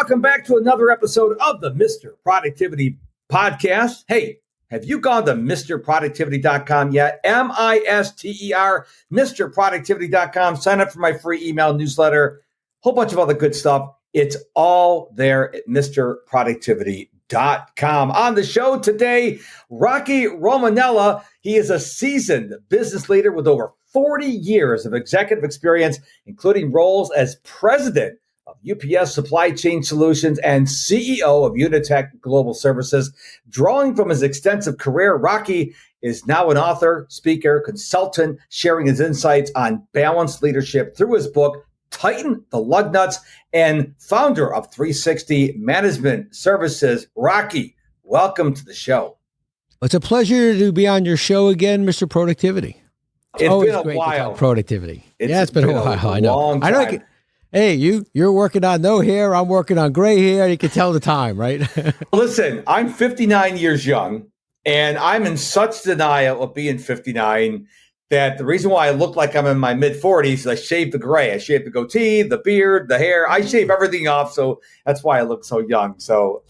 welcome back to another episode of the Mr. Productivity Podcast. Hey, have you gone to MrProductivity.com yet? M-I-S-T-E-R, MrProductivity.com. Sign up for my free email newsletter. Whole bunch of other good stuff. It's all there at MrProductivity.com. On the show today, Rocky Romanella. He is a seasoned business leader with over 40 years of executive experience, including roles as president of UPS Supply Chain Solutions and CEO of Unitech Global Services. Drawing from his extensive career, Rocky is now an author, speaker, consultant, sharing his insights on balanced leadership through his book, Tighten the Lug Nuts, and founder of 360 Management Services. Rocky, welcome to the show. It's a pleasure to be on your show again, Mr. Productivity. It's been a while. Productivity. It's been a while. I know. Long time. I know. Hey, you're working on no hair. I'm working on gray hair. You can tell the time, right? Listen, I'm 59 years young, and I'm in such denial of being 59 that the reason why I look like I'm in my mid-40s is I shave the gray. I shave the goatee, the beard, the hair. I shave everything off, so that's why I look so young. So,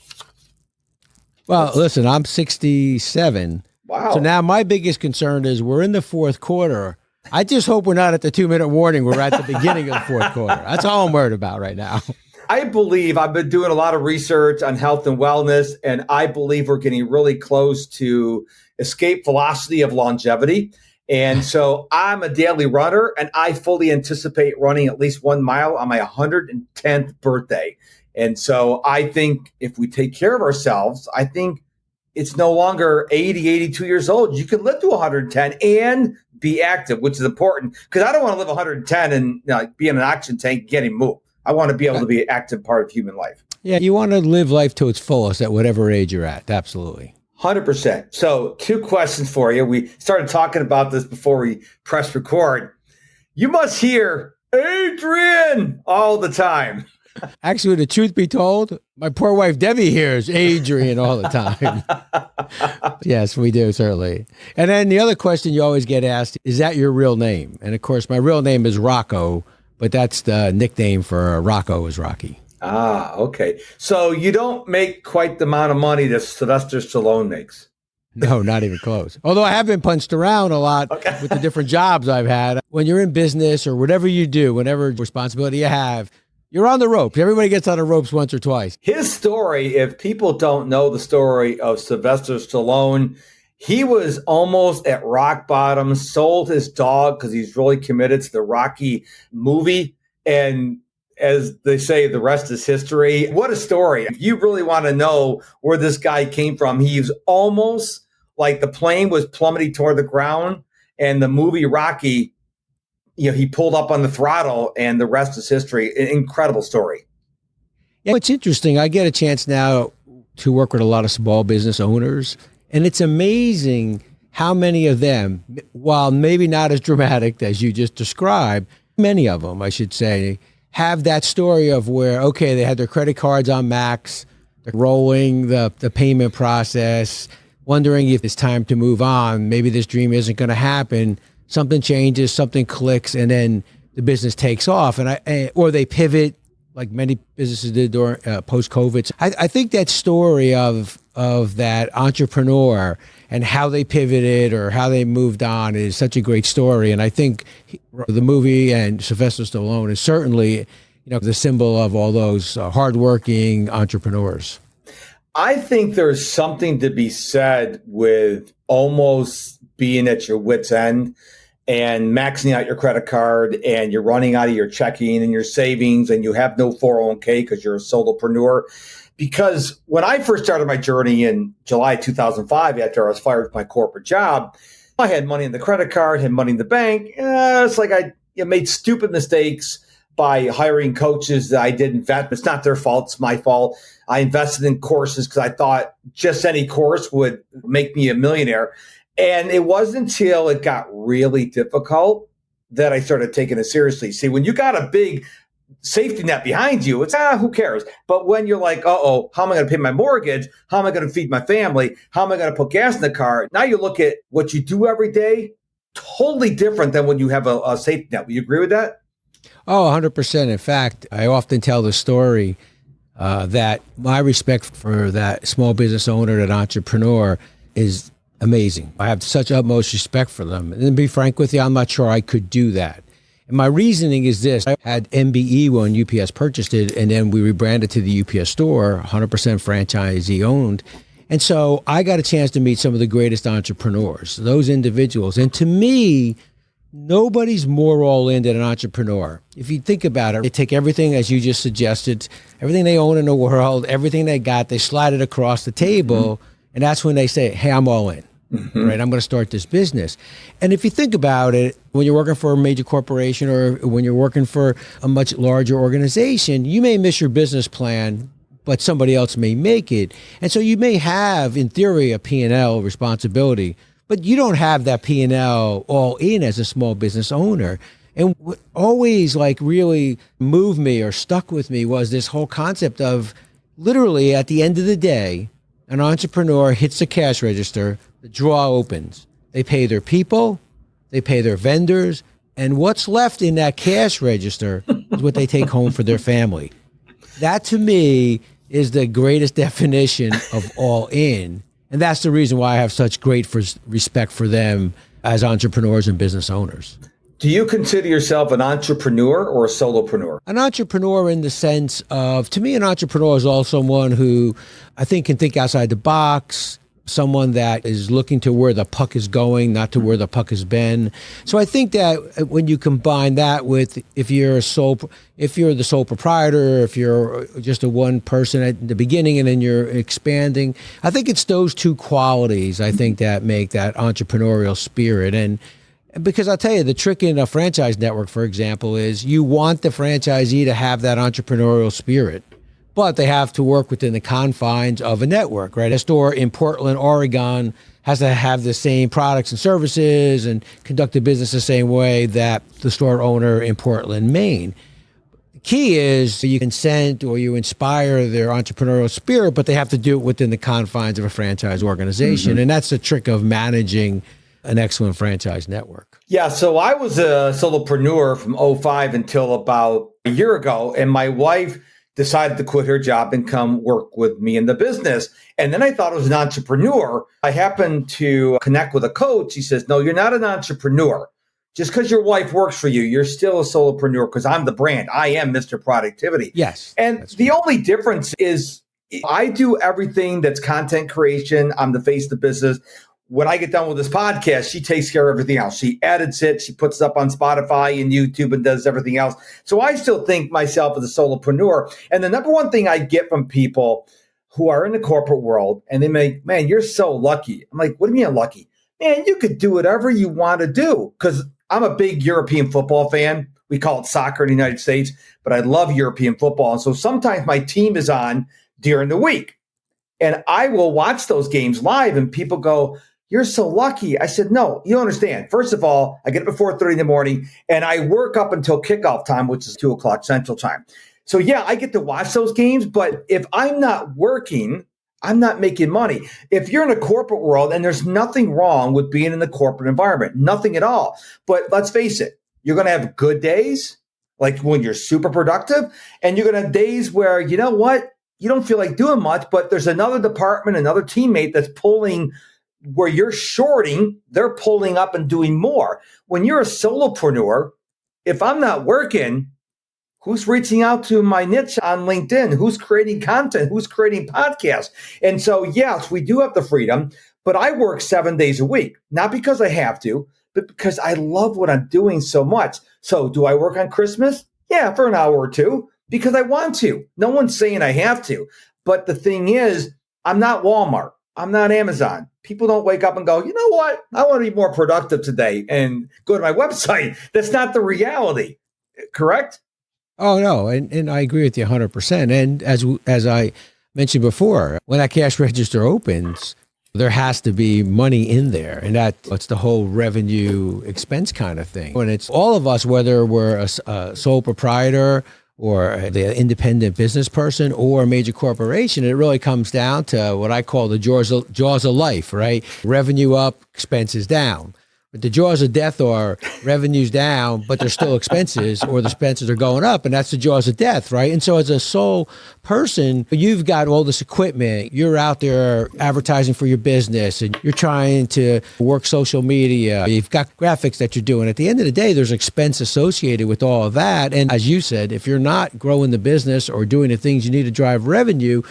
well, listen, I'm 67. Wow. So now my biggest concern is we're in the fourth quarter. I just hope we're not at the 2-minute warning. We're at the beginning of the fourth quarter. That's all I'm worried about right now. I believe I've been doing a lot of research on health and wellness, and I believe we're getting really close to escape velocity of longevity. And so I'm a daily runner, and I fully anticipate running at least 1 mile on my 110th birthday. And so I think if we take care of ourselves, I think it's no longer 80, 82 years old. You can live to 110 and be active, which is important, because I don't want to live 110 and be in an oxygen tank getting moved. I want to be able to be an active part of human life. Yeah, you want to live life to its fullest at whatever age you're at. Absolutely. 100%. So 2 questions for you. We started talking about this before we press record. You must hear Adrian all the time. Actually, the truth be told, my poor wife Debbie hears Adrian all the time. Yes, we do, certainly. And then the other question you always get asked, is that your real name? And of course, my real name is Rocco, but that's the nickname for Rocco is Rocky. Ah, okay. So you don't make quite the amount of money that Sylvester Stallone makes. No, not even close. Although I have been punched around a lot with the different jobs I've had. When you're in business or whatever you do, whatever responsibility you have, you're on the ropes. Everybody gets on the ropes once or twice. His story, if people don't know the story of Sylvester Stallone, he was almost at rock bottom, sold his dog because he's really committed to the Rocky movie. And as they say, the rest is history. What a story. If you really want to know where this guy came from, he was almost like the plane was plummeting toward the ground. And the movie Rocky, he pulled up on the throttle, and the rest is history. An incredible story. Yeah, it's interesting. I get a chance now to work with a lot of small business owners, and it's amazing how many of them, while maybe not as dramatic as you just described, many of them, I should say, have that story of where, okay, they had their credit cards on max, they're rolling the payment process, wondering if it's time to move on. Maybe this dream isn't going to happen. Something changes, something clicks, and then the business takes off, or they pivot, like many businesses did during post-COVID. I think that story of that entrepreneur and how they pivoted or how they moved on is such a great story. And I think the movie and Sylvester Stallone is certainly, the symbol of all those hardworking entrepreneurs. I think there's something to be said with almost being at your wit's end and maxing out your credit card, and you're running out of your checking and your savings, and you have no 401k because you're a solopreneur. Because when I first started my journey in July 2005, after I was fired from my corporate job, I had money in the credit card, had money in the bank. It's like I made stupid mistakes by hiring coaches that I didn't vet. It's not their fault. It's my fault. I invested in courses because I thought just any course would make me a millionaire. And it wasn't until it got really difficult that I started taking it seriously. See, when you got a big safety net behind you, it's, who cares? But when you're like, how am I going to pay my mortgage? How am I going to feed my family? How am I going to put gas in the car? Now you look at what you do every day, totally different than when you have a safety net. Will you agree with that? Oh, 100%. In fact, I often tell the story that my respect for that small business owner, that entrepreneur, is amazing. I have such utmost respect for them. And to be frank with you, I'm not sure I could do that. And my reasoning is this. I had MBE when UPS purchased it, and then we rebranded to the UPS store, 100% franchisee owned. And so I got a chance to meet some of the greatest entrepreneurs, those individuals. And to me, nobody's more all in than an entrepreneur. If you think about it, they take everything, as you just suggested, everything they own in the world, everything they got, they slide it across the table, and that's when they say, hey, I'm all in. Right, I'm going to start this business. And if you think about it, when you're working for a major corporation or when you're working for a much larger organization, you may miss your business plan, but somebody else may make it. And so you may have, in theory, a P&L responsibility, but you don't have that P&L all in as a small business owner. And what always really moved me or stuck with me was this whole concept of literally at the end of the day, an entrepreneur hits the cash register, the drawer opens, they pay their people, they pay their vendors, and what's left in that cash register is what they take home for their family. That to me is the greatest definition of all in. And that's the reason why I have such great respect for them as entrepreneurs and business owners. Do you consider yourself an entrepreneur or a solopreneur? An entrepreneur in the sense of, to me, an entrepreneur is also someone who I think can think outside the box, someone that is looking to where the puck is going, not to where the puck has been. So I think that when you combine that with if you're the sole proprietor, if you're just a one person at the beginning and then you're expanding, I think it's those two qualities I think that make that entrepreneurial spirit. And because I'll tell you, the trick in a franchise network, for example, is you want the franchisee to have that entrepreneurial spirit, but they have to work within the confines of a network, right? A store in Portland, Oregon has to have the same products and services and conduct the business the same way that the store owner in Portland, Maine. The key is you incent or you inspire their entrepreneurial spirit, but they have to do it within the confines of a franchise organization. And that's the trick of managing an excellent franchise network. Yeah, so I was a solopreneur from '05 until about a year ago, and my wife decided to quit her job and come work with me in the business. And then I thought I was an entrepreneur. I happened to connect with a coach. He says, no, you're not an entrepreneur. Just because your wife works for you, you're still a solopreneur because I'm the brand. I am Mr. Productivity. Yes. And the only difference is I do everything that's content creation. I'm the face of the business. When I get done with this podcast, she takes care of everything else. She edits it. She puts it up on Spotify and YouTube and does everything else. So I still think myself as a solopreneur. And the number one thing I get from people who are in the corporate world, and they make, man, you're so lucky. I'm like, what do you mean I'm lucky? Man, you could do whatever you want to do. Because I'm a big European football fan. We call it soccer in the United States, but I love European football. And so sometimes my team is on during the week. And I will watch those games live and people go, you're so lucky. I said, no, you don't understand. First of all, I get up at 4:30 in the morning and I work up until kickoff time, which is 2 o'clock Central Time. So yeah, I get to watch those games, but if I'm not working, I'm not making money. If you're in a corporate world, and there's nothing wrong with being in the corporate environment, nothing at all. But let's face it, you're going to have good days, like when you're super productive, and you're going to have days where, you know what, you don't feel like doing much, but there's another department, another teammate that's pulling where you're shorting, they're pulling up and doing more. When you're a solopreneur, if I'm not working, who's reaching out to my niche on LinkedIn? Who's creating content? Who's creating podcasts? And so, yes, we do have the freedom, but I work 7 days a week, not because I have to, but because I love what I'm doing so much. So do I work on Christmas? Yeah, for an hour or two, because I want to. No one's saying I have to. But the thing is, I'm not Walmart. I'm not Amazon. People don't wake up and go, you know what? I want to be more productive today and go to my website. That's not the reality. Correct? Oh, no. And I agree with you 100%. And as I mentioned before, when that cash register opens, there has to be money in there. And that's the whole revenue expense kind of thing. And it's all of us, whether we're a sole proprietor or the independent business person or a major corporation, it really comes down to what I call the jaws of life, right? Revenue up, expenses down. But the jaws of death are revenues down, but there's still expenses, or the expenses are going up, and that's the jaws of death, right? And so as a sole person, you've got all this equipment, you're out there advertising for your business, and you're trying to work social media, you've got graphics that you're doing. At the end of the day, there's expense associated with all of that. And as you said, if you're not growing the business or doing the things you need to drive revenue,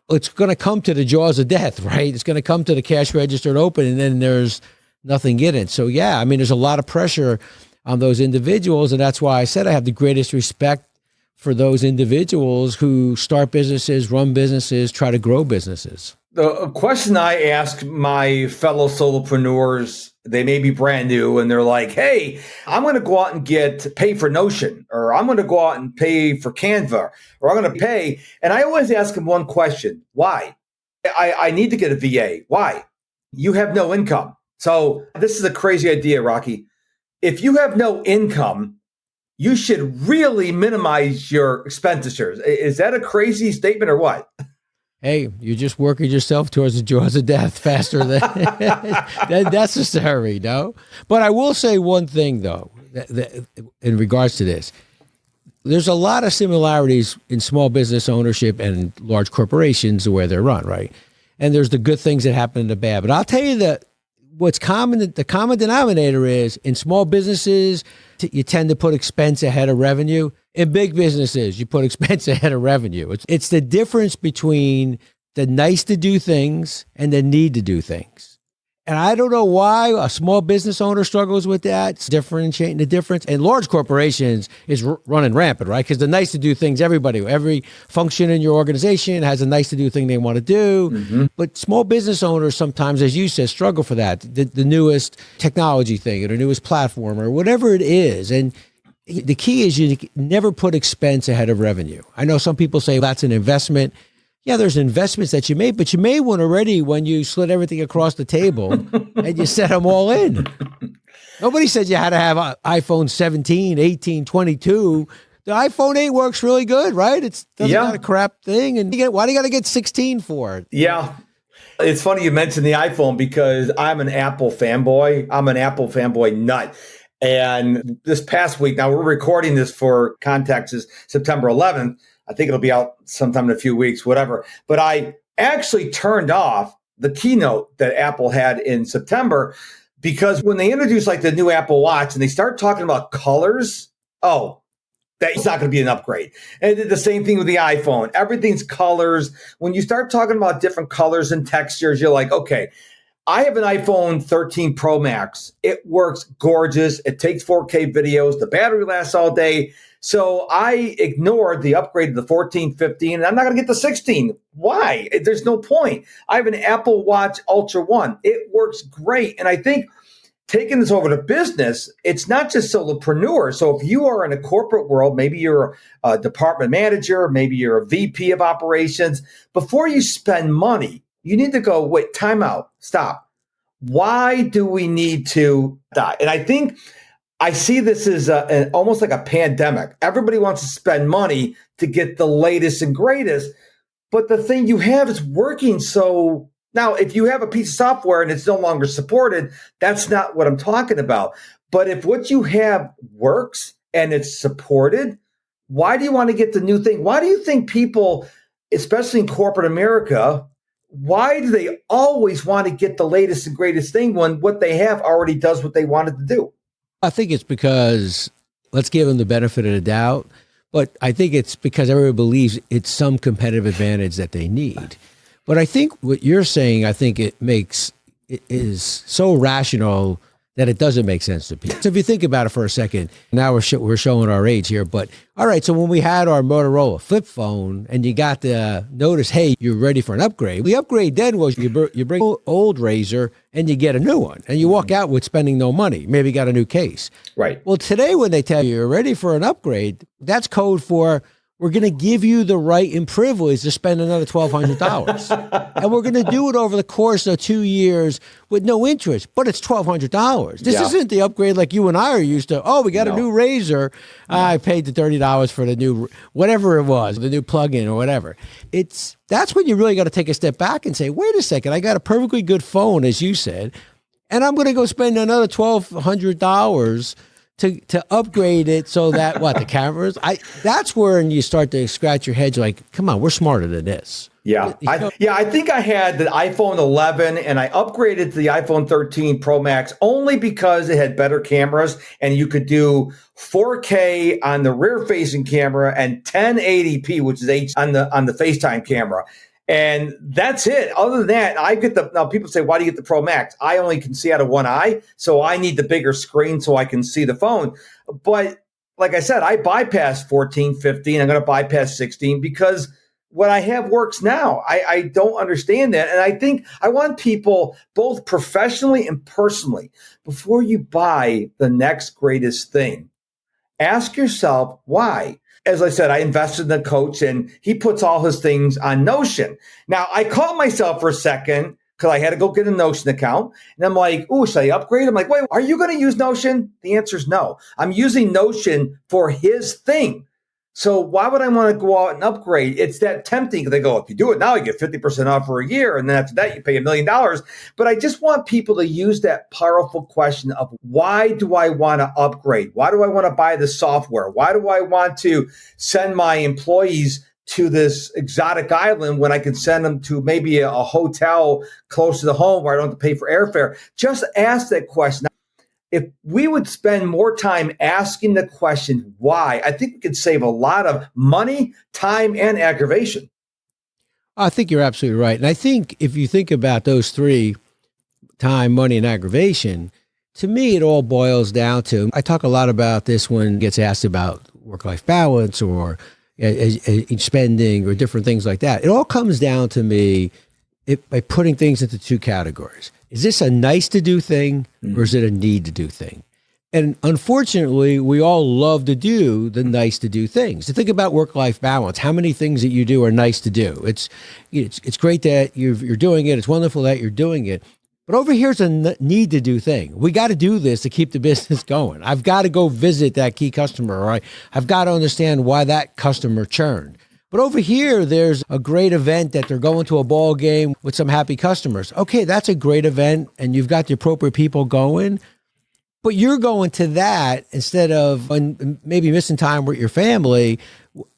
it's going to come to the jaws of death, right? It's going to come to the cash register and open, and then there's nothing in it. So yeah, I mean, there's a lot of pressure on those individuals. And that's why I said I have the greatest respect for those individuals who start businesses, run businesses, try to grow businesses. The question I ask my fellow solopreneurs, they may be brand new and they're like, hey, I'm going to go out and pay for Notion, or I'm going to go out and pay for Canva, or I'm going to pay. And I always ask them one question: why? I need to get a VA. Why? You have no income. So this is a crazy idea, Rocky. If you have no income, you should really minimize your expenditures. Is that a crazy statement or what? Hey, you're just working yourself towards the jaws of death faster than necessary, no? But I will say one thing, though, that in regards to this. There's a lot of similarities in small business ownership and large corporations, the way they're run, right? And there's the good things that happen and the bad. But I'll tell you that what's common, the common denominator is in small businesses, you tend to put expense ahead of revenue. In big businesses, you put expense ahead of revenue. It's the difference between the nice to do things and the need to do things. And I don't know why a small business owner struggles with that. It's differentiating the difference. And large corporations is running rampant, right? Because the nice to do things, every function in your organization has a nice to do thing they want to do. Mm-hmm. But small business owners sometimes, as you said, struggle for that. The newest technology thing or the newest platform or whatever it is. And the key is you never put expense ahead of revenue. I know some people say that's an investment. Yeah, there's investments that you made, but you made one already when you slid everything across the table and you set them all in. Nobody said you had to have an iPhone 17, 18, 22. The iPhone 8 works really good, right? It's not a crap thing. And why do you got to get 16 for it? Yeah. It's funny you mentioned the iPhone because I'm an Apple fanboy. I'm an Apple fanboy nut. And this past week, now we're recording this for context, is September 11th. I think it'll be out sometime in a few weeks, whatever. But I actually turned off the keynote that Apple had in September because when they introduced like the new Apple Watch and they start talking about colors, that's not going to be an upgrade. And they did the same thing with the iPhone. Everything's colors. When you start talking about different colors and textures, you're like, okay, I have an iPhone 13 Pro Max. It works gorgeous. It takes 4K videos. The battery lasts all day. So I ignored the upgrade to the 14, 15, and I'm not going to get the 16. Why? There's no point. I have an Apple Watch Ultra 1. It works great. And I think taking this over to business, it's not just solopreneurs. So if you are in a corporate world, maybe you're a department manager, maybe you're a VP of operations, before you spend money, you need to go, wait, time out, stop. Why do we need to die? And I think I see this as almost like a pandemic. Everybody wants to spend money to get the latest and greatest, but the thing you have is working. So now if you have a piece of software and it's no longer supported, that's not what I'm talking about. But if what you have works and it's supported, why do you want to get the new thing? Why do you think people, especially in corporate America, why do they always want to get the latest and greatest thing when what they have already does what they wanted to do? I think it's because, let's give them the benefit of the doubt, but I think it's because everybody believes it's some competitive advantage that they need. But I think what you're saying, I think it is so rational that it doesn't make sense to people. So if you think about it for a second, now we're showing our age here, but all right, so when we had our Motorola flip phone and you got the notice, hey, you're ready for an upgrade. The upgrade then was you bring an old razor and you get a new one and you walk out with spending no money. Maybe you got a new case. Right. Well, today when they tell you you're ready for an upgrade, that's code for we're going to give you the right and privilege to spend another $1,200. And we're going to do it over the course of 2 years with no interest, but it's $1,200. This isn't the upgrade like you and I are used to. Oh, we got a new razor. I paid the $30 for the new, whatever it was, the new plug-in or whatever. That's when you really got to take a step back and say, wait a second, I got a perfectly good phone, as you said, and I'm going to go spend another $1,200 to upgrade it so that the cameras. That's where you start to scratch your head. You're like, come on, we're smarter than this. Yeah. I think I had the iPhone 11 and I upgraded to the iPhone 13 Pro Max only because it had better cameras and you could do 4K on the rear facing camera and 1080p, which is H on the FaceTime camera. And that's it. Other than that, now people say, why do you get the Pro Max? I only can see out of one eye, so I need the bigger screen so I can see the phone. But like I said, I bypassed 14, 15. I'm going to bypass 16 because what I have works now. I don't understand that. And I think I want people both professionally and personally, before you buy the next greatest thing, ask yourself why. As I said, I invested in the coach and he puts all his things on Notion. Now, I caught myself for a second because I had to go get a Notion account. And I'm like, oh, should I upgrade? I'm like, wait, are you going to use Notion? The answer is no. I'm using Notion for his thing. So why would I want to go out and upgrade? It's that tempting because they go, if you do it now, you get 50% off for a year. And then after that, you pay $1 million. But I just want people to use that powerful question of why do I want to upgrade? Why do I want to buy the software? Why do I want to send my employees to this exotic island when I can send them to maybe a hotel close to the home where I don't have to pay for airfare? Just ask that question. If we would spend more time asking the question why, I think we could save a lot of money, time, and aggravation. I think you're absolutely right. And I think if you think about those three, time, money, and aggravation, to me, it all boils down to, I talk a lot about this when it gets asked about work-life balance or spending or different things like that. It all comes down to me by putting things into two categories. Is this a nice to do thing or is it a need to do thing? And unfortunately, we all love to do the nice to do things. To think about work-life balance, how many things that you do are nice to do? It's great that you're doing it. It's wonderful that you're doing it. But over here's a need to do thing. We got to do this to keep the business going. I've got to go visit that key customer, or I've got to understand why that customer churned. But over here, there's a great event that they're going to a ball game with some happy customers. Okay, that's a great event, and you've got the appropriate people going. But you're going to that instead of maybe missing time with your family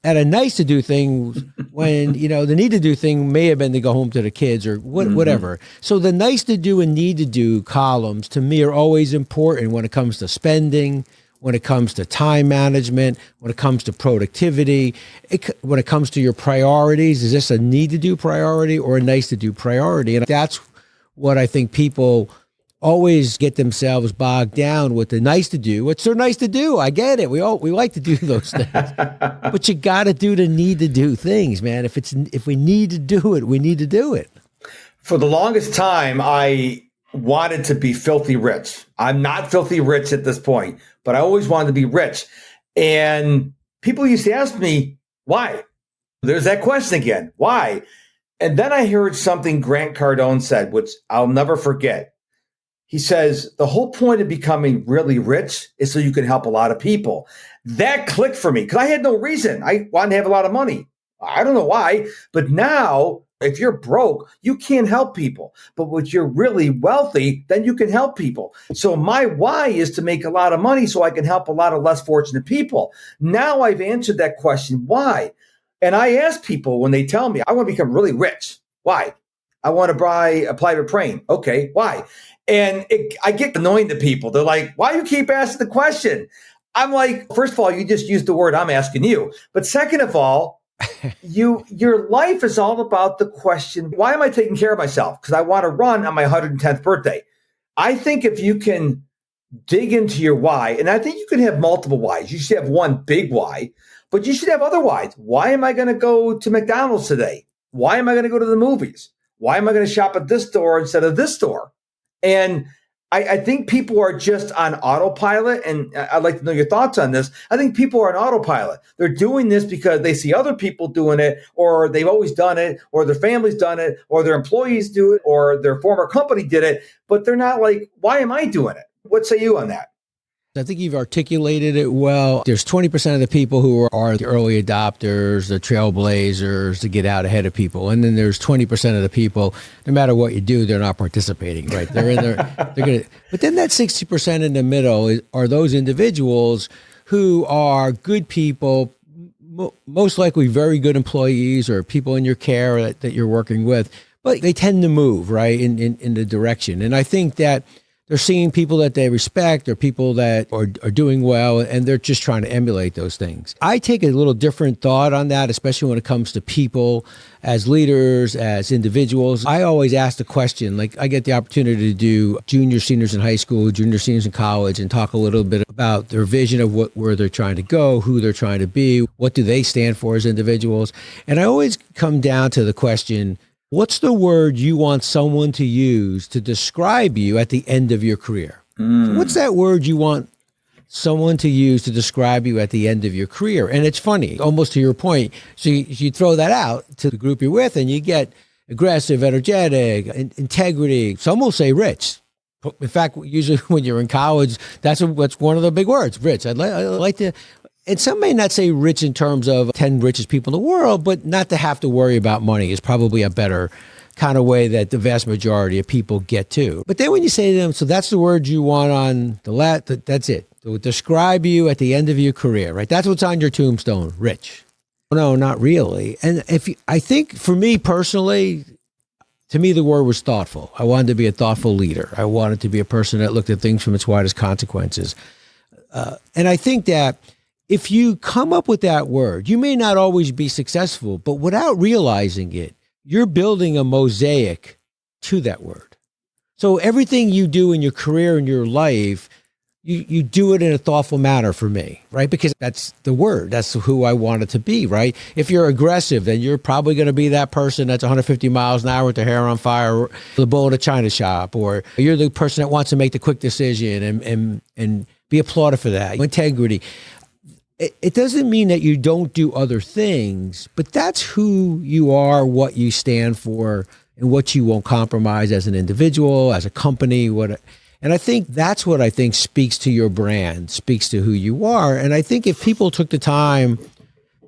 at a nice to do thing when, the need to do thing may have been to go home to the kids or whatever. So the nice to do and need to do columns to me are always important when it comes to spending, when it comes to time management, when it comes to productivity, when it comes to your priorities. Is this a need to do priority or a nice to do priority? And that's what I think people always get themselves bogged down with the nice to do. What's so nice to do? I get it. We like to do those things, but you got to do the need to do things, man. If we need to do it, we need to do it. For the longest time, I wanted to be filthy rich. I'm not filthy rich at this point, but I always wanted to be rich. And people used to ask me, why? There's that question again. Why? And then I heard something Grant Cardone said, which I'll never forget. He says, the whole point of becoming really rich is so you can help a lot of people. That clicked for me because I had no reason. I wanted to have a lot of money. I don't know why, but now if you're broke, you can't help people. But when you're really wealthy, then you can help people. So my why is to make a lot of money so I can help a lot of less fortunate people. Now I've answered that question, why? And I ask people when they tell me, I want to become really rich. Why? I want to buy a private plane. Okay, why? And I get annoying to people. They're like, why do you keep asking the question? I'm like, first of all, you just used the word I'm asking you. But second of all, your life is all about the question, why am I taking care of myself? Because I want to run on my 110th birthday. I think if you can dig into your why, and I think you can have multiple whys. You should have one big why, but you should have other whys. Why am I going to go to McDonald's today? Why am I going to go to the movies? Why am I going to shop at this store instead of this store? And I think people are just on autopilot, and I'd like to know your thoughts on this. I think people are on autopilot. They're doing this because they see other people doing it, or they've always done it, or their family's done it, or their employees do it, or their former company did it, but they're not like, why am I doing it? What say you on that? I think you've articulated it well. There's 20% of the people who are the early adopters, the trailblazers to get out ahead of people. And then there's 20% of the people, no matter what you do, they're not participating, right? They're in there, they're going to, but then that 60% in the middle are those individuals who are good people, most likely very good employees or people in your care that you're working with, but they tend to move, right, in the direction. And I think that they're seeing people that they respect or people that are doing well, and they're just trying to emulate those things. I take a little different thought on that, especially when it comes to people as leaders, as individuals. I always ask the question, like I get the opportunity to do junior seniors in high school, junior seniors in college, and talk a little bit about their vision of where they're trying to go, who they're trying to be, what do they stand for as individuals. And I always come down to the question, what's the word you want someone to use to describe you at the end of your career? So what's that word you want someone to use to describe you at the end of your career? And it's funny, almost to your point. So you throw that out to the group you're with and you get aggressive, energetic, integrity. Some will say rich. In fact, usually when you're in college, that's one of the big words, rich. I'd like to... And some may not say rich in terms of 10 richest people in the world, but not to have to worry about money is probably a better kind of way that the vast majority of people get to. But then when you say to them, so that's the word you want on the left, that's it. It will describe you at the end of your career, right? That's what's on your tombstone, rich. No, not really. And I think for me personally, to me, the word was thoughtful. I wanted to be a thoughtful leader. I wanted to be a person that looked at things from its widest consequences. And I think that if you come up with that word, you may not always be successful, but without realizing it, you're building a mosaic to that word. So everything you do in your career and your life, you do it in a thoughtful manner for me, right? Because that's the word. That's who I want it to be, right? If you're aggressive, then you're probably going to be that person that's 150 miles an hour with their hair on fire, the bull in a china shop, or you're the person that wants to make the quick decision and be applauded for that. Integrity. It doesn't mean that you don't do other things, but that's who you are, what you stand for, and what you won't compromise as an individual, as a company. And I think that's what I think speaks to your brand, speaks to who you are. And I think if people took the time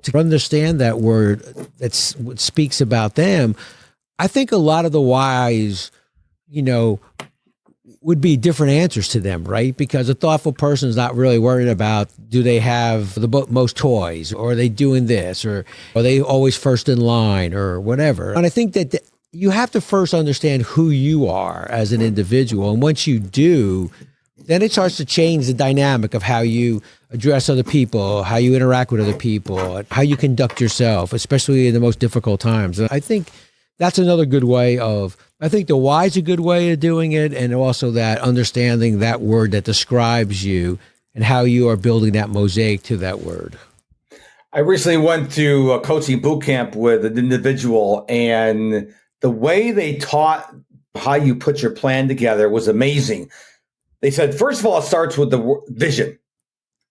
to understand that word, that's what speaks about them, I think a lot of the whys, would be different answers to them, right? Because a thoughtful person is not really worried about, do they have the most toys, or are they doing this, or are they always first in line, or whatever. And I think that you have to first understand who you are as an individual. And once you do, then it starts to change the dynamic of how you address other people, how you interact with other people, how you conduct yourself, especially in the most difficult times. And I think that's another good way I think the why is a good way of doing it, and also that understanding that word that describes you and how you are building that mosaic to that word. I recently went to a coaching boot camp with an individual, and the way they taught how you put your plan together was amazing. They said, first of all, it starts with the vision.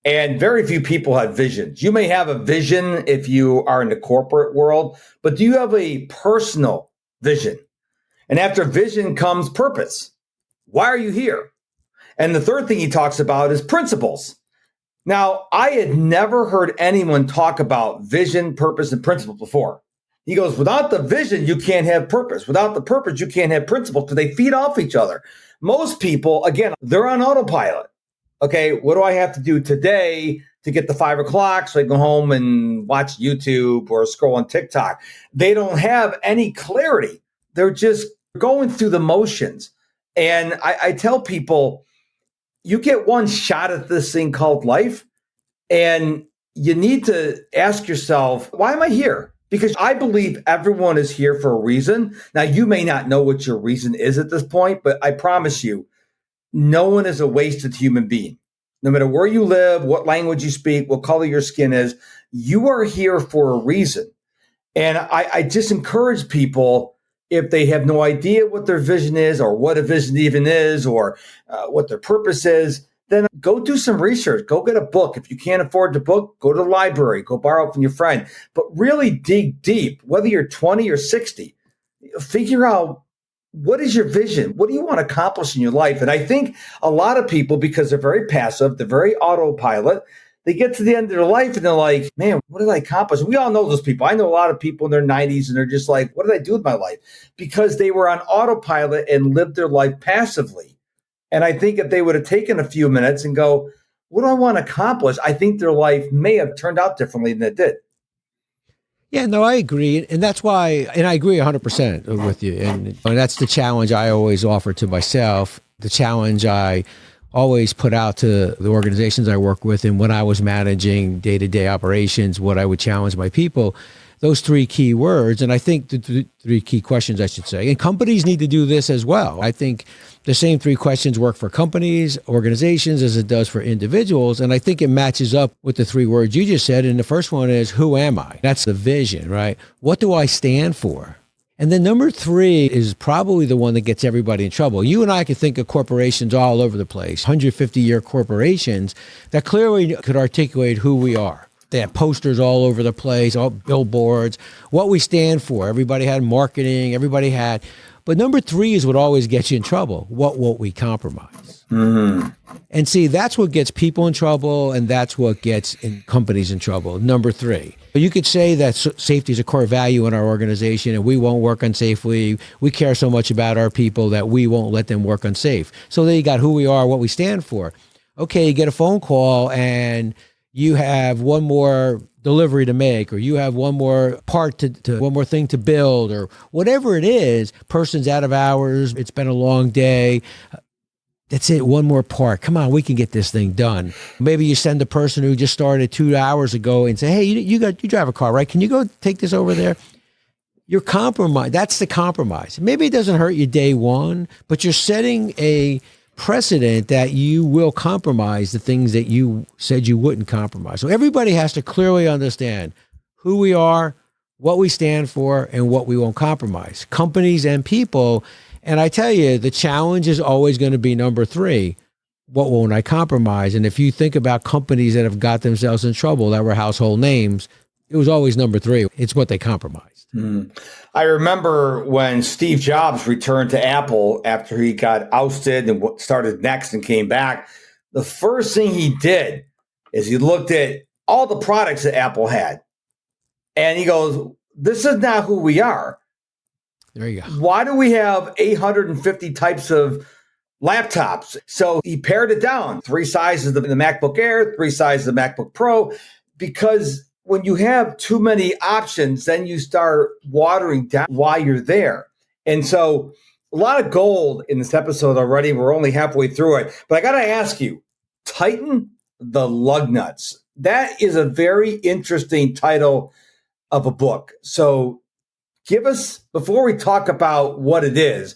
And very few people have visions. You may have a vision if you are in the corporate world, but do you have a personal vision? And after vision comes purpose. Why are you here? And the third thing he talks about is principles. Now, I had never heard anyone talk about vision, purpose, and principle before. He goes, without the vision, you can't have purpose. Without the purpose, you can't have principle, because they feed off each other. Most people, again, they're on autopilot. Okay, what do I have to do today to get to 5 o'clock so I can go home and watch YouTube or scroll on TikTok? They don't have any clarity. They're just going through the motions. And I tell people, you get one shot at this thing called life, and you need to ask yourself, why am I here? Because I believe everyone is here for a reason. Now, you may not know what your reason is at this point, but I promise you, no one is a wasted human being. No matter where you live, what language you speak, what color your skin is, you are here for a reason. And I just encourage people, if they have no idea what their vision is, or what a vision even is, or what their purpose is, then go do some research. Go get a book. If you can't afford the book, go to the library, go borrow it from your friend. But really dig deep, whether you're 20 or 60. Figure out what is your vision? What do you want to accomplish in your life? And I think a lot of people, because they're very passive, they're very autopilot, they get to the end of their life and they're like, man, what did I accomplish? We all know those people. I know a lot of people in their 90s and they're just like, what did I do with my life? Because they were on autopilot and lived their life passively. And I think if they would have taken a few minutes and go, what do I want to accomplish? I think their life may have turned out differently than it did. Yeah, no, I agree. And that's why, and I agree 100% with you. And that's the challenge I always offer to myself, the challenge I always put out to the organizations I work with. And when I was managing day-to-day operations, what I would challenge my people, those three key words. And I think the three key questions, I should say, and companies need to do this as well. I think the same three questions work for companies, organizations, as it does for individuals. And I think it matches up with the three words you just said. And the first one is, who am I? That's the vision, right? What do I stand for? And then number three is probably the one that gets everybody in trouble. You and I could think of corporations all over the place, 150-year corporations that clearly could articulate who we are. They had posters all over the place, all billboards, what we stand for. Everybody had marketing, everybody had. But number three is what always gets you in trouble. What won't we compromise? Mm-hmm. And see, that's what gets people in trouble, and that's what gets companies in trouble. Number three. You could say that safety is a core value in our organization, and we won't work unsafely. We care so much about our people that we won't let them work unsafe. So there you got who we are, what we stand for. Okay, you get a phone call, and you have one more delivery to make, or you have one more part to one more thing to build, or whatever it is. Person's out of hours. It's been a long day. That's it. One more part. Come on, we can get this thing done. Maybe you send the person who just started 2 hours ago and say, hey, you drive a car, right? Can you go take this over there? You're compromised. That's the compromise. Maybe it doesn't hurt you day one, but you're setting a precedent that you will compromise the things that you said you wouldn't compromise. So everybody has to clearly understand who we are, what we stand for, and what we won't compromise. Companies and people. And I tell you, the challenge is always going to be number three. What won't I compromise? And if you think about companies that have got themselves in trouble that were household names, it was always number three. It's what they compromised. I remember when Steve Jobs returned to Apple after he got ousted and started next and came back, the first thing he did is he looked at all the products that Apple had. And he goes, this is not who we are. There you go. Why do we have 850 types of laptops? So he pared it down, 3 sizes of the MacBook Air, 3 sizes of the MacBook Pro, because when you have too many options, then you start watering down why you're there. And so a lot of gold in this episode already. We're only halfway through it. But I got to ask you, Tighten the Lug Nuts. That is a very interesting title of a book. So give us, before we talk about what it is,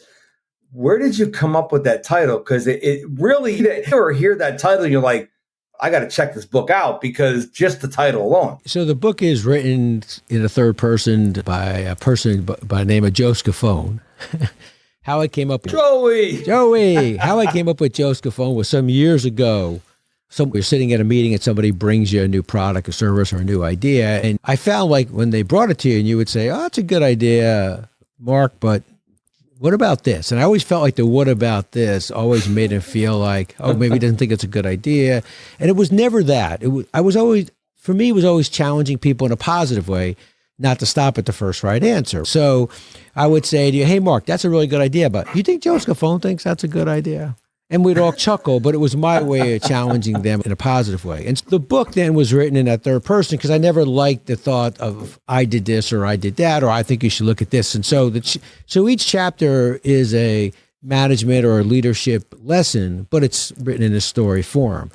where did you come up with that title? Because it really, you ever hear that title, you're like, I got to check this book out, because just the title alone. So the book is written in a third person by a person by the name of Joe Scafone. How I came up with Joey. How I came up with Joe Scafone was some years ago. You're sitting at a meeting and somebody brings you a new product, a service, or a new idea. And I found, like, when they brought it to you and you would say, oh, that's a good idea, Mark, but what about this? And I always felt like the what about this always made him feel like, oh, maybe he doesn't think it's a good idea. And it was never that. For me, it was always challenging people in a positive way, not to stop at the first right answer. So I would say to you, hey, Mark, that's a really good idea, but you think Joe Scafone thinks that's a good idea? And we'd all chuckle, but it was my way of challenging them in a positive way. And the book then was written in that third person, because I never liked the thought of I did this or I did that, or I think you should look at this. And so so each chapter is a management or a leadership lesson, but it's written in a story form.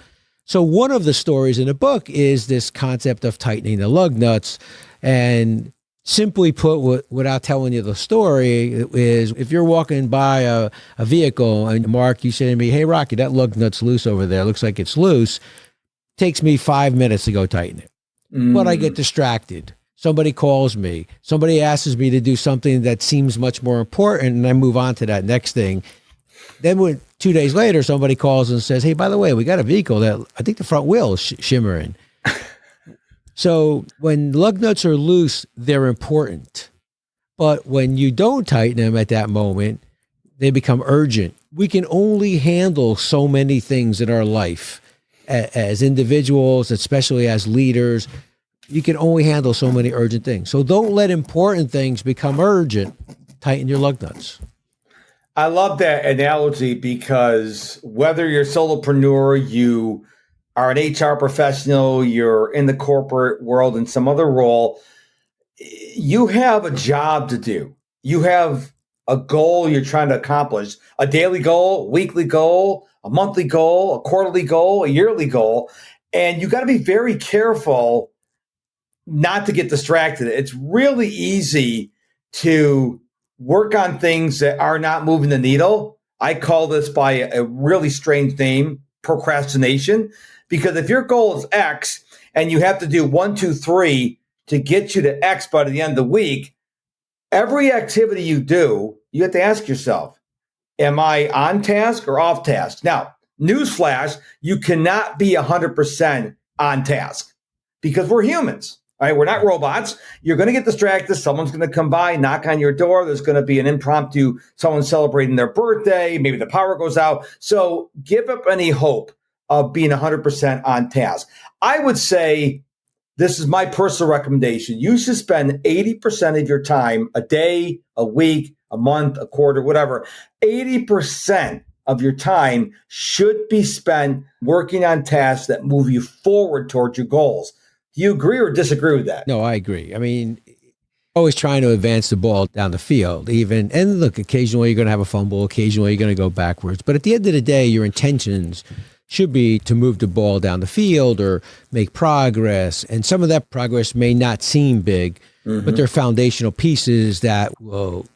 So one of the stories in the book is this concept of tightening the lug nuts. And simply put, without telling you the story, is if you're walking by a vehicle and, Mark, you say to me, hey, Rocky, that lug nut's loose over there. Looks like it's loose. Takes me 5 minutes to go tighten it. But I get distracted. Somebody calls me. Somebody asks me to do something that seems much more important, and I move on to that next thing. Then 2 days later, somebody calls and says, hey, by the way, we got a vehicle that I think the front wheel is shimmering. So when lug nuts are loose, they're important. But when you don't tighten them at that moment, they become urgent. We can only handle so many things in our life as individuals, especially as leaders. You can only handle so many urgent things. So don't let important things become urgent. Tighten your lug nuts. I love that analogy because whether you're a solopreneur, you are an HR professional, you're in the corporate world in some other role, you have a job to do. You have a goal you're trying to accomplish, a daily goal, weekly goal, a monthly goal, a quarterly goal, a yearly goal. And you got to be very careful not to get distracted. It's really easy to work on things that are not moving the needle. I call this by a really strange name, procrastination, because if your goal is X and you have to do 1, 2, 3 to get you to X by the end of the week, every activity you do, you have to ask yourself, am I on task or off task? Now, newsflash, you cannot be 100% on task because we're humans. All right, we're not robots. You're going to get distracted. Someone's going to come by, knock on your door. There's going to be an impromptu, someone celebrating their birthday. Maybe the power goes out. So give up any hope of being 100% on task. I would say this is my personal recommendation. You should spend 80% of your time, a day, a week, a month, a quarter, whatever. 80% of your time should be spent working on tasks that move you forward towards your goals. Do you agree or disagree with that? No, I agree. I mean, always trying to advance the ball down the field, and look, occasionally you're going to have a fumble, occasionally you're going to go backwards. But at the end of the day, your intentions should be to move the ball down the field or make progress. And some of that progress may not seem big, but they're foundational pieces that will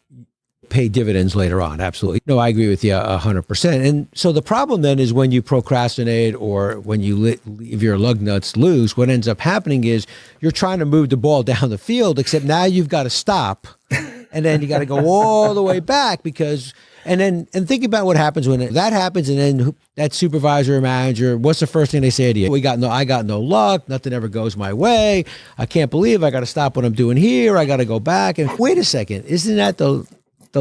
pay dividends later on. Absolutely. No, I agree with you 100%. And so the problem then is when you procrastinate or when you leave your lug nuts loose, what ends up happening is you're trying to move the ball down the field, except now you've got to stop and then you got to go all the way back and think about what happens when that happens. And then that supervisor or manager, what's the first thing they say to you? I got no luck. Nothing ever goes my way. I can't believe I got to stop what I'm doing here. I got to go back. And wait a second. Isn't that the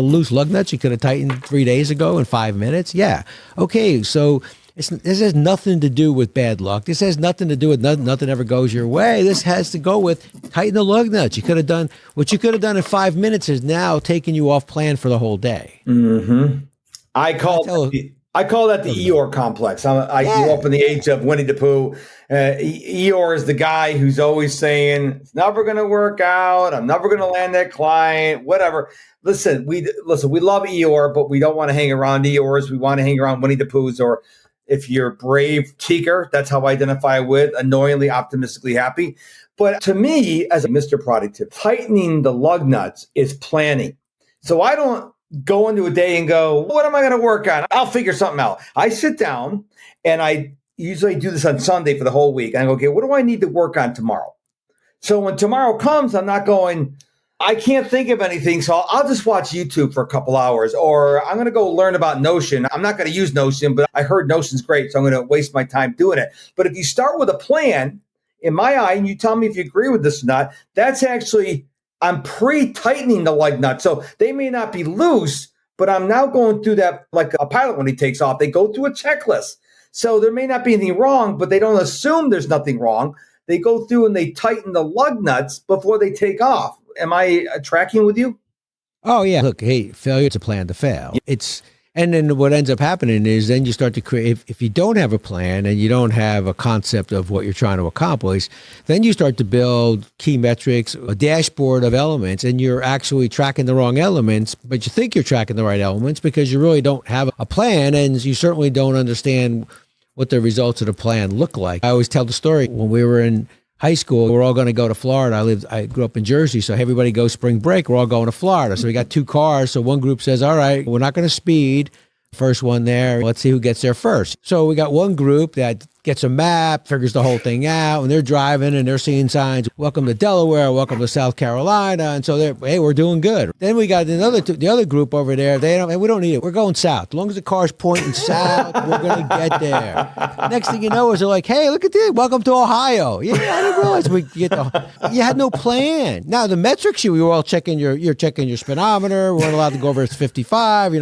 loose lug nuts you could have tightened 3 days ago in 5 minutes? Yeah. Okay. So this has nothing to do with bad luck. This has nothing to do with nothing ever goes your way. This has to go with tighten the lug nuts. You could have done what you could have done in 5 minutes is now taking you off plan for the whole day. Mm-hmm. I call that the Eeyore complex. I grew up in the age of Winnie the Pooh. Eeyore is the guy who's always saying, it's never going to work out. I'm never going to land that client, whatever. Listen, we love Eeyore, but we don't want to hang around Eeyores. We want to hang around Winnie the Poohs, or if you're brave, Teaker. That's how I identify with annoyingly, optimistically happy. But to me, as a Mr. Productive, tightening the lug nuts is planning. So I don't go into a day and go, what am I going to work on? I'll figure something out. I sit down and I usually do this on Sunday for the whole week. And I go, okay, what do I need to work on tomorrow? So when tomorrow comes, I'm not going, I can't think of anything. So I'll just watch YouTube for a couple hours, or I'm going to go learn about Notion. I'm not going to use Notion, but I heard Notion's great. So I'm going to waste my time doing it. But if you start with a plan, in my eye, and you tell me if you agree with this or not, that's actually, I'm pre-tightening the lug nut. So they may not be loose, but I'm now going through that like a pilot when he takes off. They go through a checklist. So there may not be anything wrong, but they don't assume there's nothing wrong. They go through and they tighten the lug nuts before they take off. Am I tracking with you? Oh, yeah. Look, hey, failure is a plan to fail. And then what ends up happening is then you start to create, if you don't have a plan and you don't have a concept of what you're trying to accomplish, then you start to build key metrics, a dashboard of elements, and you're actually tracking the wrong elements, but you think you're tracking the right elements because you really don't have a plan, and you certainly don't understand what the results of the plan look like. I always tell the story when we were in high school, we're all going to go to Florida. I grew up in Jersey, so everybody goes spring break. We're all going to Florida. So we got 2 cars. So one group says, all right, we're not going to speed. First one there. Let's see who gets there first. So we got one group that gets a map, figures the whole thing out, and they're driving and they're seeing signs, welcome to Delaware, welcome to South Carolina, and so they're, hey, we're doing good. Then we got the other group over there, we don't need it. We're going south. As long as the car's pointing south, we're going to get there. Next thing you know is they're like, hey, look at this, welcome to Ohio. Yeah, I didn't realize you had no plan. Now the metrics, you were all checking you're checking your speedometer, we weren't allowed to go over 55,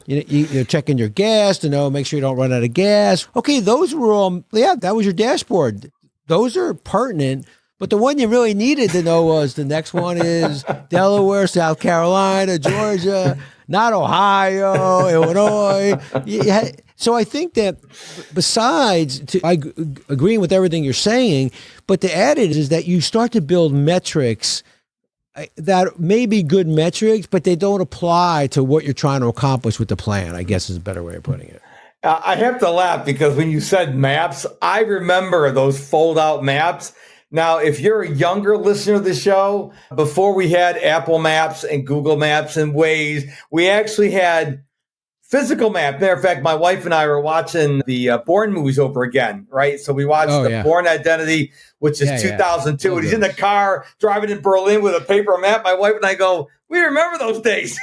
you're checking your gas to make sure you don't run out of gas. Okay, those were all, that was your dashboard. Those are pertinent, but the one you really needed to know was the next one is Delaware, South Carolina, Georgia, not Ohio, Illinois. So I think that I agree with everything you're saying, but the added is that you start to build metrics that may be good metrics, but they don't apply to what you're trying to accomplish with the plan, I guess is a better way of putting it. I have to laugh because when you said maps, I remember those fold-out maps. Now, if you're a younger listener of the show, before we had Apple Maps and Google Maps and Waze, we actually had physical map. Matter of fact, my wife and I were watching the Bourne movies over again, right? So we watched Bourne Identity, which is 2002. And he's in the car driving in Berlin with a paper map. My wife and I go, we remember those days.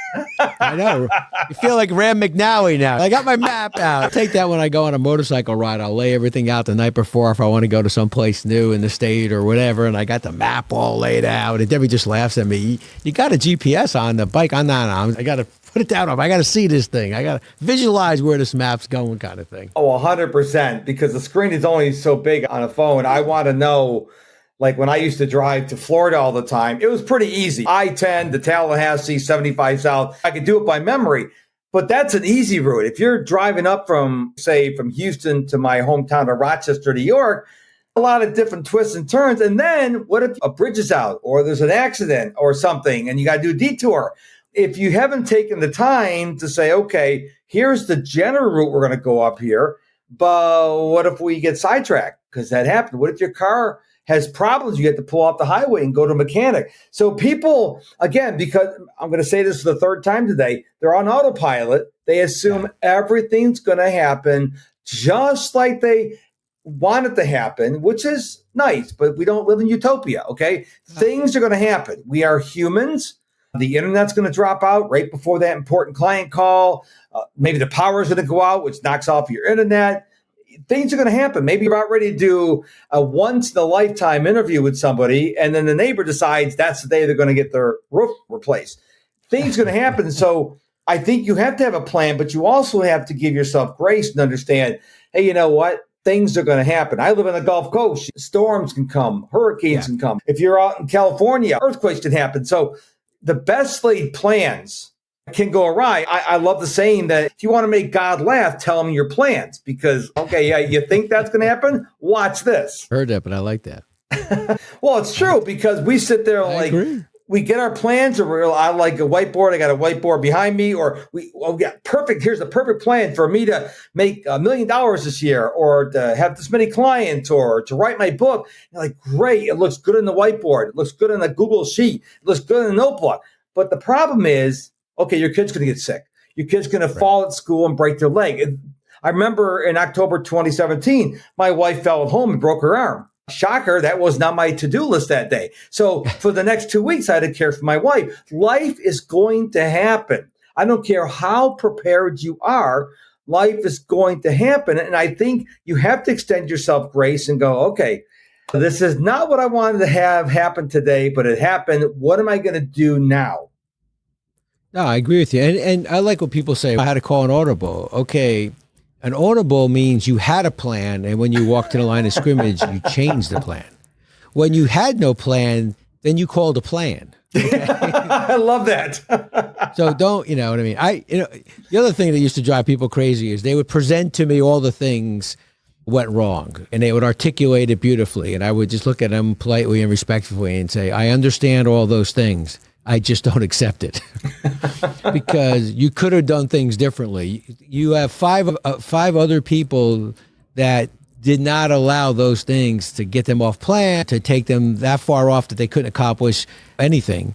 I know. You feel like Ram McNally now. I got my map out. I take that when I go on a motorcycle ride. I'll lay everything out the night before if I want to go to someplace new in the state or whatever, and I got the map all laid out. And Debbie just laughs at me. You got a GPS on the bike? I got to put it down. I got to see this thing. I got to visualize where this map's going kind of thing. Oh, 100%, because the screen is only so big on a phone. I want to know, like when I used to drive to Florida all the time, it was pretty easy. I-10 to Tallahassee, 75 South. I could do it by memory, but that's an easy route. If you're driving up from Houston to my hometown of Rochester, New York, a lot of different twists and turns. And then what if a bridge is out or there's an accident or something and you got to do a detour? If you haven't taken the time to say, okay, here's the general route we're going to go up here, but what if we get sidetracked? Because that happened. What if your car has problems? You have to pull off the highway and go to a mechanic. So people, again, because I'm going to say this for the third time today, they're on autopilot. They assume everything's going to happen just like they want it to happen, which is nice, but we don't live in utopia, okay? Things are going to happen. We are humans. The internet's going to drop out right before that important client call. Maybe the power is going to go out, which knocks off your internet. Things are going to happen. Maybe you're about ready to do a once-in-a-lifetime interview with somebody, and then the neighbor decides that's the day they're going to get their roof replaced. Things are going to happen. So I think you have to have a plan, but you also have to give yourself grace and understand, hey, you know what? Things are going to happen. I live on the Gulf Coast. Storms can come. Hurricanes can come. If you're out in California, earthquakes can happen. So the best laid plans can go awry. I love the saying that if you want to make God laugh, tell him your plans. Because, you think that's going to happen? Watch this. Heard that, but I like that. Well, it's true because we sit there we get our plans, or I like a whiteboard. I got a whiteboard behind me, or perfect. Here's the perfect plan for me to make $1 million this year, or to have this many clients, or to write my book. You're like, great. It looks good in the whiteboard. It looks good in the Google Sheet. It looks good in the notebook. But the problem is, okay, your kid's going to get sick. Your kid's going to fall at school and break their leg. I remember in October 2017, my wife fell at home and broke her arm. Shocker, that was not my to-do list that day. So for the next 2 weeks, I had to care for my wife. Life is going to happen. I don't care how prepared you are. Life is going to happen. And I think you have to extend yourself grace and go, okay, this is not what I wanted to have happen today, but it happened. What am I going to do now? No, I agree with you. And I like what people say, I had to call an audible. Okay, an audible means you had a plan, and when you walked to the line of scrimmage, you changed the plan. When you had no plan, then you called a plan. Okay? I love that. So don't, you know what I mean? The other thing that used to drive people crazy is they would present to me all the things went wrong, and they would articulate it beautifully, and I would just look at them politely and respectfully and say, I understand all those things. I just don't accept it because you could have done things differently. You have five other people that did not allow those things to get them off plan, to take them that far off that they couldn't accomplish anything.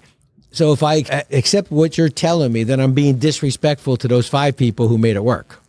So if I accept what you're telling me, then I'm being disrespectful to those 5 people who made it work.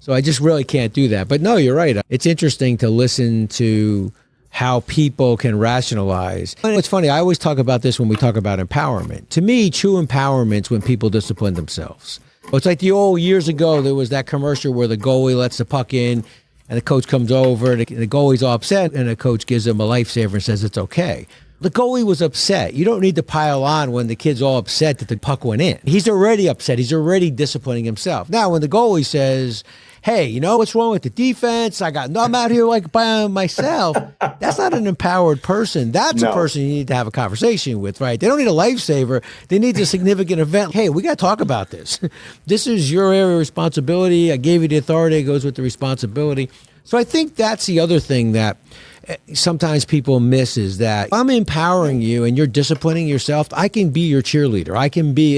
So I just really can't do that. But no, you're right. It's interesting to listen to how people can rationalize. And it's funny, I always talk about this when we talk about empowerment. To me, true empowerment's when people discipline themselves. It's like the old years ago, there was that commercial where the goalie lets the puck in and the coach comes over and the goalie's all upset and the coach gives him a lifesaver and says it's okay. The goalie was upset. You don't need to pile on when the kid's all upset that the puck went in. He's already upset. He's already disciplining himself. Now, when the goalie says, hey, you know what's wrong with the defense? I'm out here like by myself. That's not an empowered person. That's a person you need to have a conversation with, right? They don't need a lifesaver. They need a significant event. Hey, we got to talk about this. This is your area of responsibility. I gave you the authority. It goes with the responsibility. So I think that's the other thing that sometimes people miss is that I'm empowering you and you're disciplining yourself. I can be your cheerleader.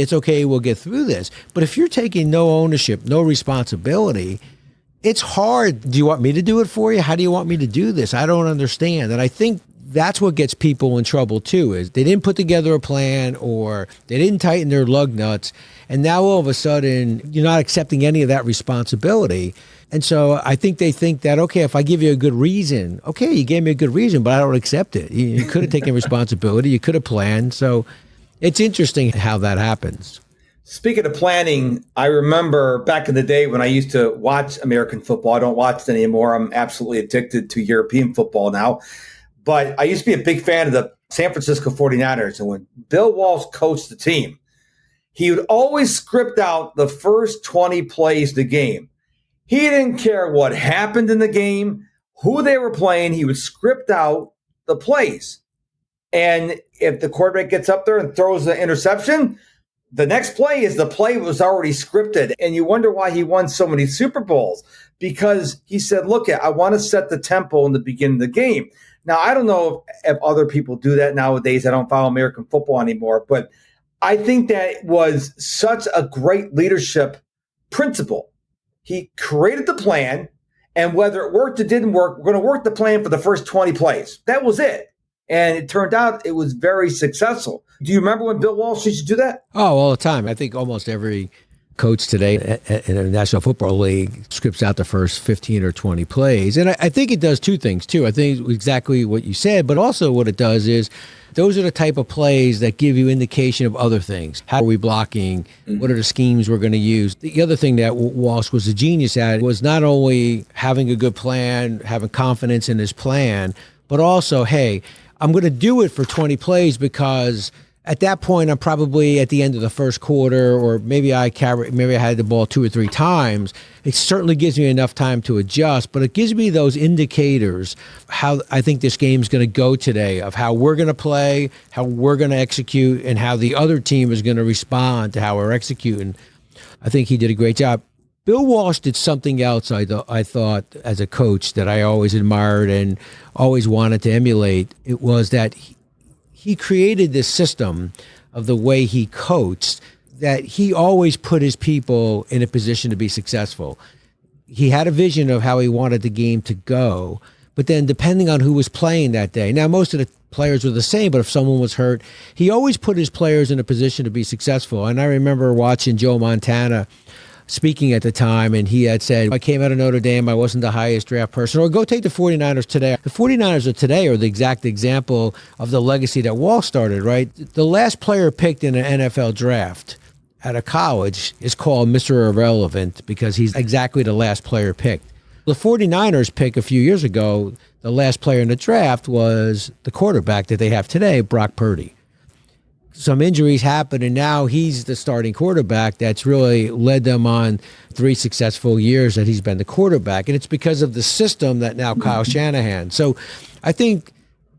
It's okay, we'll get through this. But if you're taking no ownership, no responsibility, it's hard. Do you want me to do it for you? How do you want me to do this? I don't understand. And I think that's what gets people in trouble too, is they didn't put together a plan or they didn't tighten their lug nuts. And now all of a sudden you're not accepting any of that responsibility. And so I think they think that, okay, if I give you a good reason, okay, you gave me a good reason, but I don't accept it. You could have taken responsibility. You could have planned. So it's interesting how that happens. Speaking of planning, I remember back in the day when I used to watch American football. I don't watch it anymore. I'm absolutely addicted to European football now. But I used to be a big fan of the San Francisco 49ers. And when Bill Walsh coached the team, he would always script out the first 20 plays of the game. He didn't care what happened in the game, who they were playing. He would script out the plays. And if the quarterback gets up there and throws the interception, the next play is the play was already scripted. And you wonder why he won so many Super Bowls, because he said, look, I want to set the tempo in the beginning of the game. Now, I don't know if other people do that nowadays. I don't follow American football anymore, but I think that was such a great leadership principle. He created the plan, and whether it worked or didn't work, we're going to work the plan for the first 20 plays. That was it. And it turned out it was very successful. Do you remember when Bill Walsh used to do that? Oh, all the time. I think almost every coach today in the National Football League scripts out the first 15 or 20 plays. And I think it does two things, too. I think exactly what you said, but also what it does is those are the type of plays that give you indication of other things. How are we blocking? What are the schemes we're going to use? The other thing that Walsh was a genius at was not only having a good plan, having confidence in his plan, but also, hey, I'm going to do it for 20 plays because at that point, I'm probably at the end of the first quarter, or maybe I had the ball 2 or 3 times. It certainly gives me enough time to adjust, but it gives me those indicators how I think this game's going to go today, of how we're going to play, how we're going to execute, and how the other team is going to respond to how we're executing. I think he did a great job. Bill Walsh did something else I thought as a coach that I always admired and always wanted to emulate. It was that he created this system of the way he coached that he always put his people in a position to be successful. He had a vision of how he wanted the game to go, but then depending on who was playing that day. Now, most of the players were the same, but if someone was hurt, he always put his players in a position to be successful. And I remember watching Joe Montana speaking at the time, and he had said, I came out of Notre Dame, I wasn't the highest draft person. Or go take the 49ers today. The 49ers of today are the exact example of the legacy that Walsh started, right? The last player picked in an NFL draft at a college is called Mr. Irrelevant because he's exactly the last player picked. The 49ers pick a few years ago, the last player in the draft was the quarterback that they have today, Brock Purdy. Some injuries happened, and now he's the starting quarterback that's really led them on 3 successful years that he's been the quarterback. And it's because of the system that now Kyle Shanahan. So I think,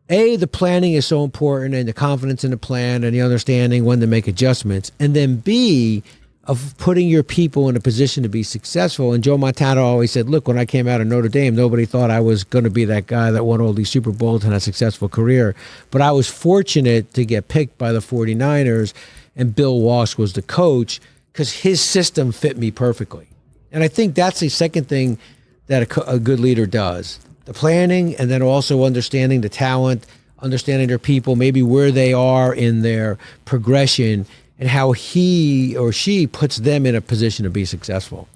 A, the planning is so important, and the confidence in the plan and the understanding when to make adjustments. And then B, of putting your people in a position to be successful. And Joe Montana always said, look, when I came out of Notre Dame, nobody thought I was going to be that guy that won all these Super Bowls and had a successful career. But I was fortunate to get picked by the 49ers, and Bill Walsh was the coach because his system fit me perfectly. And I think that's the second thing that a good leader does. The planning, and then also understanding the talent, understanding their people, maybe where they are in their progression, and how he or she puts them in a position to be successful.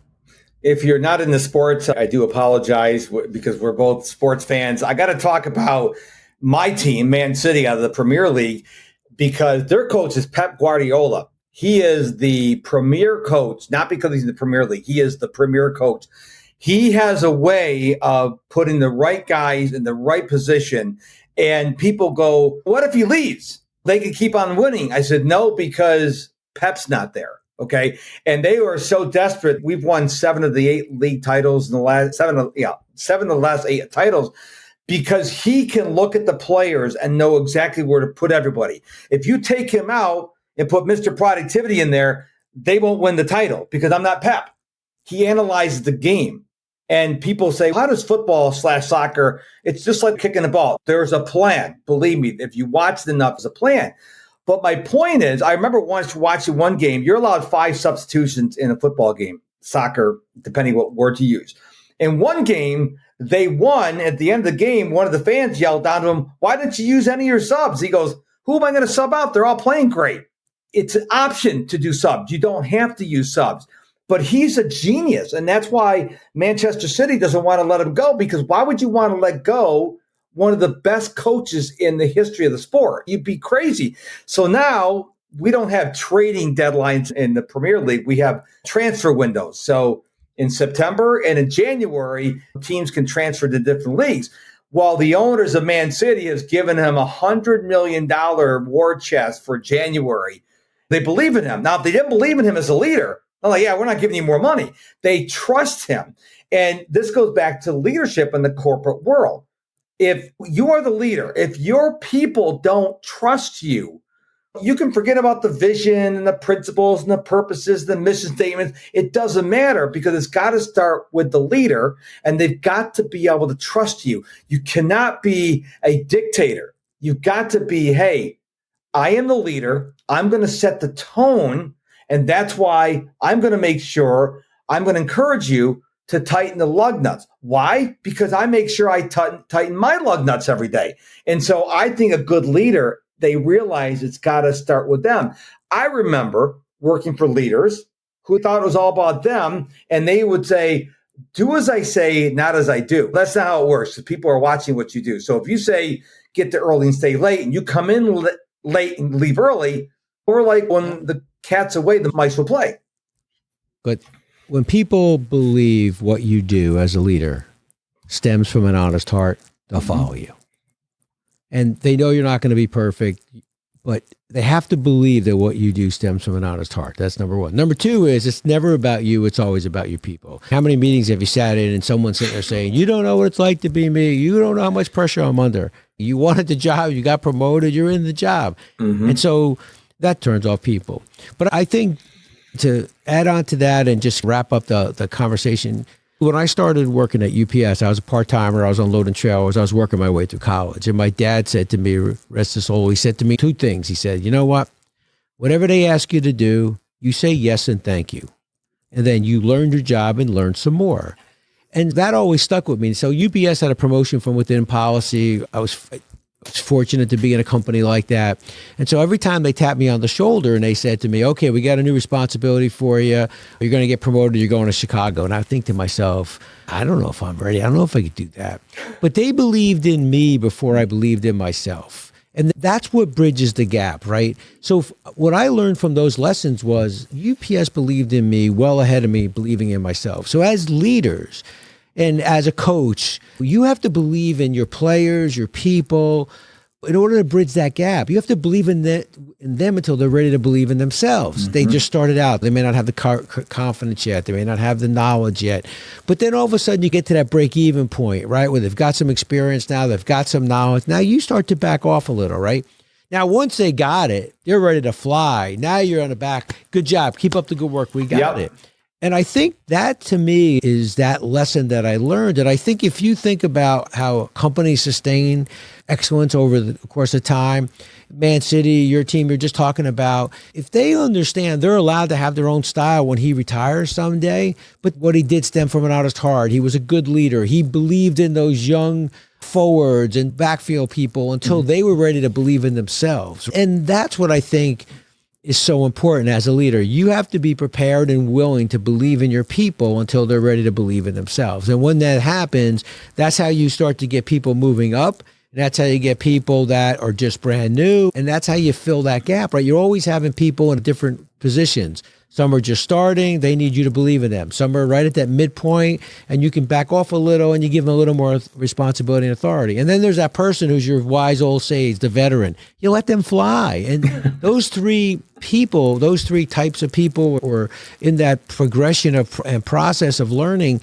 If you're not into sports, I do apologize because we're both sports fans. I got to talk about my team, Man City, out of the Premier League, because their coach is Pep Guardiola. He is the premier coach, not because he's in the Premier League. He is the premier coach. He has a way of putting the right guys in the right position. And people go, what if he leaves? They could keep on winning. I said, no, because Pep's not there. Okay. And they were so desperate. We've won 7 of the 8 league titles in the last 7 of the last 8 titles because he can look at the players and know exactly where to put everybody. If you take him out and put Mr. Productivity in there, they won't win the title because I'm not Pep. He analyzes the game. And people say, how does football/soccer? It's just like kicking a ball. There's a plan. Believe me, if you watch it enough, there's a plan. But my point is, I remember once watching one game, you're allowed 5 substitutions in a football game, soccer, depending what word to use. In one game, they won. At the end of the game, one of the fans yelled down to him, why didn't you use any of your subs? He goes, who am I going to sub out? They're all playing great. It's an option to do subs. You don't have to use subs. But he's a genius, and that's why Manchester City doesn't want to let him go, because why would you want to let go one of the best coaches in the history of the sport? You'd be crazy. So now we don't have trading deadlines in the Premier League. We have transfer windows. So in September and in January, teams can transfer to different leagues. While the owners of Man City has given him $100 million war chest for January, they believe in him. Now, if they didn't believe in him as a leader, they're like, yeah, we're not giving you more money. They trust him. And this goes back to leadership in the corporate world. If you are the leader, if your people don't trust you, you can forget about the vision and the principles and the purposes, the mission statements. It doesn't matter because it's got to start with the leader, and they've got to be able to trust you. You cannot be a dictator. You've got to be, hey, I am the leader. I'm going to set the tone. And that's why I'm going to make sure I'm going to encourage you to tighten the lug nuts. Why? Because I make sure I tighten my lug nuts every day. And so I think a good leader, they realize it's got to start with them. I remember working for leaders who thought it was all about them. And they would say, do as I say, not as I do. That's not how it works. People are watching what you do. So if you say, get there early and stay late, and you come in late and leave early, or like when the cat's away, the mice will play. But when people believe what you do as a leader stems from an honest heart, they'll follow you. And they know you're not going to be perfect, but they have to believe that what you do stems from an honest heart. That's number one. Number two is it's never about you. It's always about your people. How many meetings have you sat in and someone's sitting there saying, you don't know what it's like to be me. You don't know how much pressure I'm under. You wanted the job. You got promoted. You're in the job. Mm-hmm. And so that turns off people. But I think to add on to that and just wrap up the conversation, when I started working at UPS, I was a part-timer. I was on load and trailers. I was working my way through college. And my dad said to me, rest his soul, he said to me 2 things. He said, you know what? Whatever they ask you to do, you say yes and thank you. And then you learn your job and learn some more. And that always stuck with me. So UPS had a promotion from within policy. I was fortunate to be in a company like that. And so every time they tapped me on the shoulder and they said to me, okay, we got a new responsibility for you. You're going to get promoted. You're going to Chicago. And I think to myself, I don't know if I'm ready. I don't know if I could do that. But they believed in me before I believed in myself. And that's what bridges the gap, right? So what I learned from those lessons was UPS believed in me well ahead of me believing in myself. So as leaders, and as a coach, you have to believe in your players, your people, in order to bridge that gap. You have to believe in them until they're ready to believe in themselves. Mm-hmm. They just started out. They may not have the confidence yet. They may not have the knowledge yet. But then all of a sudden you get to that break-even point, right, where they've got some experience now, they've got some knowledge. Now you start to back off a little, right? Now, once they got it, they're ready to fly. Now you're on the back. Good job. Keep up the good work. We got it. And I think that, to me, is that lesson that I learned. And I think if you think about how companies sustain excellence over the course of time, Man City, your team you're just talking about, if they understand they're allowed to have their own style when he retires someday, but what he did stemmed from an honest heart. He was a good leader. He believed in those young forwards and backfield people until they were ready to believe in themselves. And that's what I think is so important as a leader. You have to be prepared and willing to believe in your people until they're ready to believe in themselves. And when that happens, that's how you start to get people moving up. And that's how you get people that are just brand new. And that's how you fill that gap, right? You're always having people in different positions. Some are just starting. They need you to believe in them. Some are right at that midpoint, and you can back off a little and you give them a little more responsibility and authority. And then there's that person who's your wise old sage, the veteran. You let them fly. And those three people, those three types of people, or in that progression of and process of learning,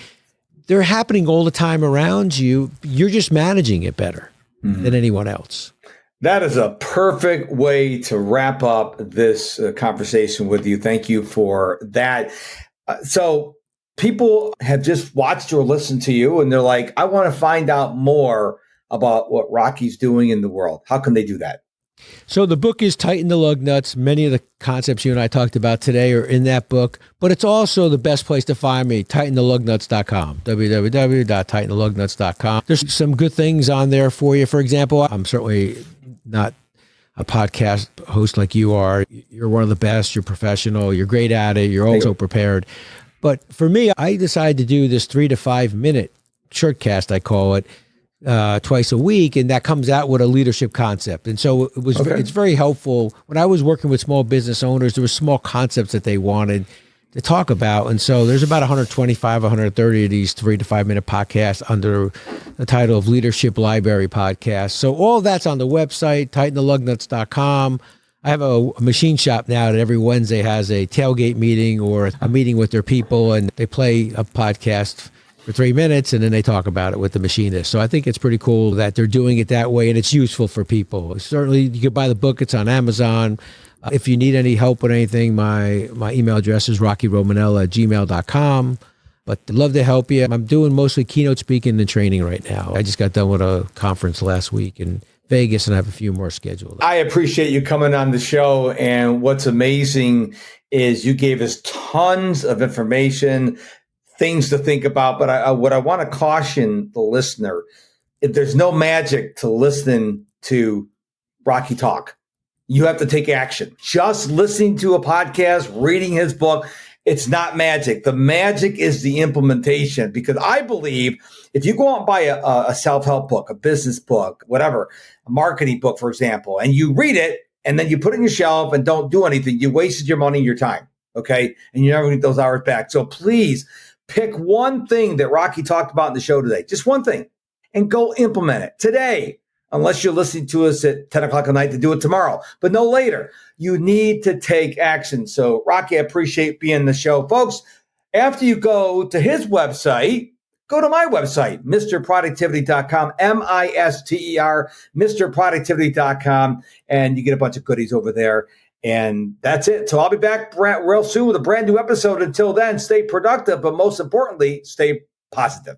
they're happening all the time around you. You're just managing it better than anyone else. That is a perfect way to wrap up this conversation with you. Thank you for that. So people have just watched or listened to you and they're like, I want to find out more about what Rocky's doing in the world. How can they do that? So the book is Tighten the Lug Nuts. Many of the concepts you and I talked about today are in that book, but it's also the best place to find me, tightenthelugnuts.com, www.tightenthelugnuts.com. There's some good things on there for you. For example, I'm certainly not a podcast host like you are. You're one of the best. You're professional. You're great at it. You're also prepared. But for me, I decided to do this 3 to 5 minute shortcast, I call it, twice a week, and that comes out with a leadership concept. And so it's very helpful. When I was working with small business owners, there were small concepts that they wanted to talk about. And so there's about 125, 130 of these 3 to 5 minute podcasts under the title of Leadership Library Podcast. So all that's on the website, tightenthelugnuts.com. I have a machine shop now that every Wednesday has a tailgate meeting or a meeting with their people, and they play a podcast for 3 minutes, and then they talk about it with the machinist. So I think it's pretty cool that they're doing it that way, and it's useful for people. Certainly, you can buy the book. It's on Amazon. If you need any help with anything, my email address is rockyromanella@gmail.com. But I'd love to help you. I'm doing mostly keynote speaking and training right now. I just got done with a conference last week in Vegas, and I have a few more scheduled. I appreciate you coming on the show. And what's amazing is you gave us tons of information, things to think about. But what I want to caution the listener, if there's no magic to listen to Rocky talk. You have to take action. Just listening to a podcast, reading his book, it's not magic. The magic is the implementation, because I believe if you go out and buy a self-help book, a business book, whatever, a marketing book, for example, and you read it and then you put it on your shelf and don't do anything, you wasted your money and your time, okay? And you never get those hours back. So please pick one thing that Rocky talked about in the show today, just one thing, and go implement it today. Unless you're listening to us at 10 o'clock at night, to do it tomorrow, but no later. You need to take action. So, Rocky, I appreciate being on the show. Folks, after you go to his website, go to my website, MrProductivity.com, MISTER, MrProductivity.com, and you get a bunch of goodies over there. And that's it. So I'll be back real soon with a brand new episode. Until then, stay productive, but most importantly, stay positive.